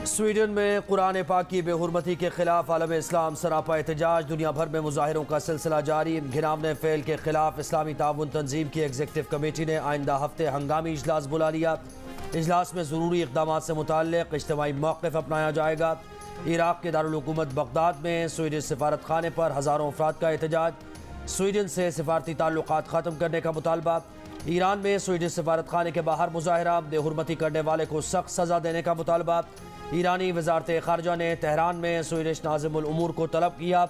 Sweden میں قرآن پاک کی بے حرمتی کے خلاف عالم اسلام سراپا احتجاج، دنیا بھر میں مظاہروں کا سلسلہ جاری۔ گھناونے فعل کے خلاف اسلامی تعاون تنظیم کی ایگزیکٹو کمیٹی نے آئندہ ہفتے ہنگامی اجلاس بلا لیا۔ اجلاس میں ضروری اقدامات سے متعلق اجتماعی موقف اپنایا جائے گا۔ عراق کے دارالحکومت بغداد میں سویڈن سفارت خانے پر ہزاروں افراد کا احتجاج، سویڈن سے سفارتی تعلقات ختم کرنے کا مطالبہ۔ ایران میں سویڈن سفارت خانے کے باہر مظاہرہ، بے حرمتی کرنے والے کو سخت سزا دینے کا مطالبہ۔ ایرانی وزارت خارجہ نے تہران میں سویڈش ناظم الامور کو طلب کیا۔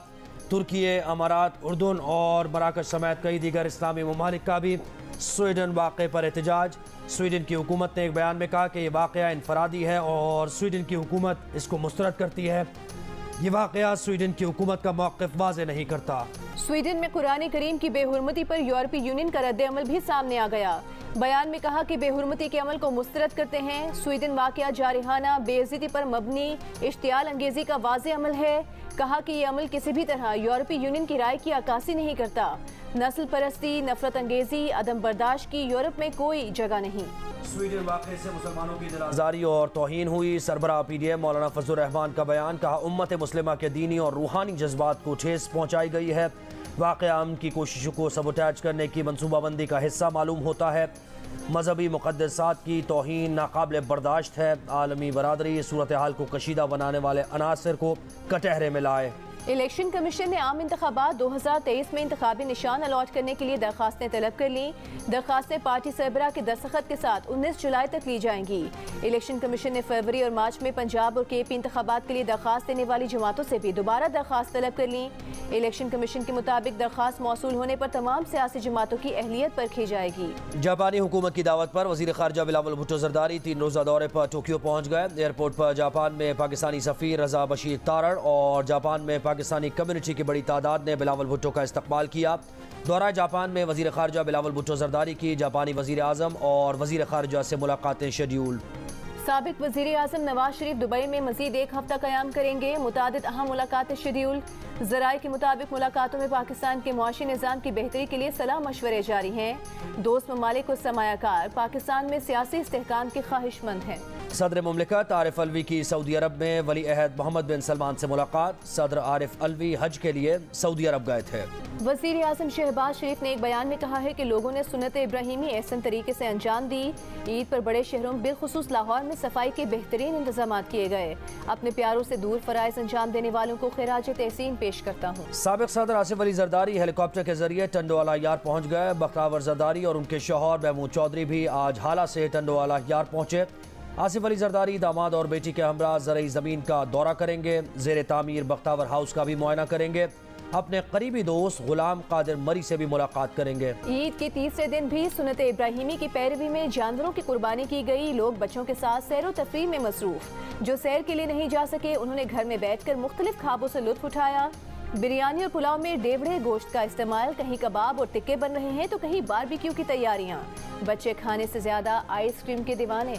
ترکی، امارات، اردن اور مراکش سمیت کئی دیگر اسلامی ممالک کا بھی سویڈن واقعے پر احتجاج۔ سویڈن کی حکومت نے ایک بیان میں کہا کہ یہ واقعہ انفرادی ہے اور سویڈن کی حکومت اس کو مسترد کرتی ہے۔ یہ واقعہ سویڈن کی حکومت کا موقف واضح نہیں کرتا۔ سویڈن میں قرآن کریم کی بے حرمتی پر یورپی یونین کا رد عمل بھی سامنے آ گیا۔ بیان میں کہا کہ بے حرمتی کے عمل کو مسترد کرتے ہیں۔ سویڈن واقعہ جارحانہ بے عزتی پر مبنی اشتعال انگیزی کا واضح عمل ہے۔ کہا کہ یہ عمل کسی بھی طرح یورپی یونین کی رائے کی عکاسی نہیں کرتا۔ نسل پرستی، نفرت انگیزی، عدم برداشت کی یورپ میں کوئی جگہ نہیں۔ سویڈن واقعے سے مسلمانوں کی دل آزاری اور توہین ہوئی۔ سربراہ پی ڈی ایم مولانا فضل الرحمان کا بیان، کہا امت مسلمہ کے دینی اور روحانی جذبات کو ٹھیس پہنچائی گئی ہے۔ واقعہ امن کی کوششوں کو سبوٹیج کرنے کی منصوبہ بندی کا حصہ معلوم ہوتا ہے۔ مذہبی مقدسات کی توہین ناقابل برداشت ہے۔ عالمی برادری صورتحال کو کشیدہ بنانے والے عناصر کو کٹہرے میں لائے۔ الیکشن کمیشن نے عام انتخابات 2023 میں انتخابی نشان الاٹ کرنے کے لیے درخواستیں طلب کر لیں۔ درخواستیں پارٹی سربراہ کے دستخط کے ساتھ 19 جولائی تک لی جائیں گی۔ الیکشن کمیشن نے فروری اور مارچ میں پنجاب اور کے پی انتخابات کے لیے درخواست دینے والی جماعتوں سے بھی دوبارہ درخواست طلب کر لیں۔ الیکشن کمیشن کے مطابق درخواست موصول ہونے پر تمام سیاسی جماعتوں کی اہلیت پرکھی جائے گی۔ جاپانی حکومت کی دعوت پر وزیر خارجہ بلاول بھٹو زرداری 3 روزہ دورے پر ٹوکیو پہنچ گئے۔ ایئرپورٹ پر جاپان میں پاکستانی سفیر رضا بشیر تارڑ اور جاپان میں پاکستانی کمیونٹی کی بڑی تعداد نے بلاول بھٹو کا استقبال کیا۔ دورہ جاپان میں وزیر خارجہ بلاول بھٹو زرداری کی جاپانی وزیر اعظم اور وزیر خارجہ سے ملاقاتیں شیڈیول۔ سابق وزیر اعظم نواز شریف دبئی میں مزید 1 ہفتہ قیام کریں گے۔ متعدد اہم ملاقاتیں شیڈیول۔ ذرائع کے مطابق ملاقاتوں میں پاکستان کے معاشی نظام کی بہتری کے لیے صلاح مشورے جاری ہیں۔ دوست ممالک و سرمایہ کار پاکستان میں سیاسی استحکام کے خواہش مند ہیں۔ صدر مملکت عارف علوی کی سعودی عرب میں ولی عہد محمد بن سلمان سے ملاقات۔ صدر عارف علوی حج کے لیے سعودی عرب گئے تھے۔ وزیر اعظم شہباز شریف نے ایک بیان میں کہا ہے کہ لوگوں نے سنت ابراہیمی احسن طریقے سے انجام دی۔ عید پر بڑے شہروں بالخصوص لاہور میں صفائی کے بہترین انتظامات کیے گئے۔ اپنے پیاروں سے دور فرائض انجام دینے والوں کو خراج تحسین پیش کرتا ہوں۔ سابق صدر آصف علی زرداری ہیلی کاپٹر کے ذریعے ٹنڈوالہ یار پہنچ گئے۔ بختیور زرداری اور ان کے شوہر محمود چودھری بھی آج ہالہ سے ٹنڈوالہ یار پہنچے۔ آصف علی زرداری داماد اور بیٹی کے ہمراہ زرعی زمین کا دورہ کریں گے۔ زیر تعمیر بختیور ہاؤس کا بھی معائنہ کریں گے۔ اپنے قریبی دوست غلام قادر مری سے بھی ملاقات کریں گے۔ عید کے تیسرے دن بھی سنت ابراہیمی کی پیروی میں جانوروں کی قربانی کی گئی۔ لوگ بچوں کے ساتھ سیر و تفریح میں مصروف۔ جو سیر کے لیے نہیں جا سکے انہوں نے گھر میں بیٹھ کر مختلف خوابوں سے لطف اٹھایا۔ بریانی اور پلاؤ میں ڈیوڑے گوشت کا استعمال، کہیں کباب اور ٹکے بن رہے ہیں تو کہیں باربیکیو کی تیاریاں۔ بچے کھانے سے زیادہ آئس کریم کے دیوانے۔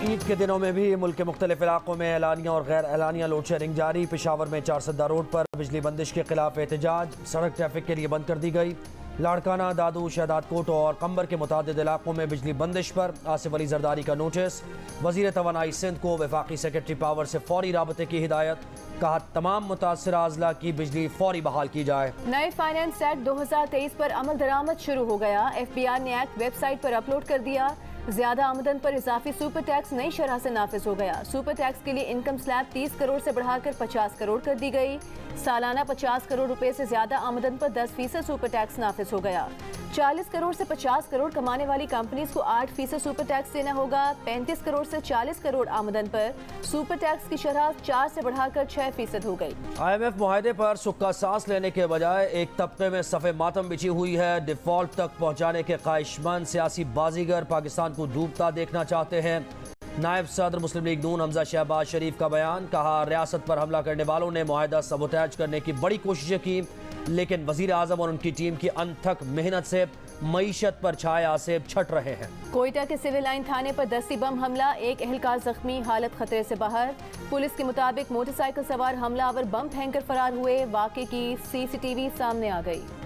عید کے دنوں میں بھی ملک کے مختلف علاقوں میں اعلانیہ اور غیر اعلانیہ لوڈ شیڈنگ جاری۔ پشاور میں 410 روڈ پر بجلی بندش کے خلاف احتجاج، سڑک ٹریفک کے لیے بند کر دی گئی۔ لاڑکانہ، دادو، شہداد کوٹ اور قمبر کے متعدد علاقوں میں بجلی بندش پر آصف علی زرداری کا نوٹس۔ وزیر توانائی سندھ کو وفاقی سیکرٹری پاور سے فوری رابطے کی ہدایت، کہا تمام متاثرہ اضلاع کی بجلی فوری بحال کی جائے۔ نئے فائنانس ایکٹ 2023 پر عمل درآمد شروع ہو گیا۔ ایف بی آر نے ایکٹ ویب سائٹ پر اپلوڈ کر دیا۔ زیادہ آمدن پر اضافی سپر ٹیکس نئی شرح سے نافذ ہو گیا۔ سپر ٹیکس کے لیے انکم سلیب 30 کروڑ سے بڑھا کر 50 کروڑ کر دی گئی۔ سالانہ 50 کروڑ روپے سے زیادہ آمدن پر 10% سپر ٹیکس نافذ ہو گیا۔ 40 کروڑ سے 50 کروڑ کمانے والی کمپنیز کو 8% سپر ٹیکس دینا ہوگا۔ 35 کروڑ سے 40 کروڑ آمدن پر سپر ٹیکس کی شرح 4 سے بڑھا کر 6% ہو گئی۔ IMF معاہدے پر سکہ سانس لینے کے بجائے ایک طبقے میں صف ماتم بچھی ہوئی ہے۔ ڈیفالٹ تک پہنچانے کے خواہشمند سیاسی بازیگر پاکستان کو ڈوبتا دیکھنا چاہتے ہیں۔ نائب صدر مسلم لیگ نون حمزہ شہباز شریف کا بیان، کہا ریاست پر حملہ کرنے والوں نے معاہدہ سبوٹیج کرنے کی بڑی کوششیں کی، لیکن وزیر اعظم اور ان کی ٹیم کی انتھک محنت سے معیشت پر چھائے آسیب چھٹ رہے ہیں۔ کوئٹہ کے سول لائن تھانے پر دستی بم حملہ، ایک اہلکار زخمی، حالت خطرے سے باہر۔ پولیس کے مطابق موٹر سائیکل سوار حملہ آور بم پھینک کر فرار ہوئے۔ واقعے کی CCTV سامنے آ گئی۔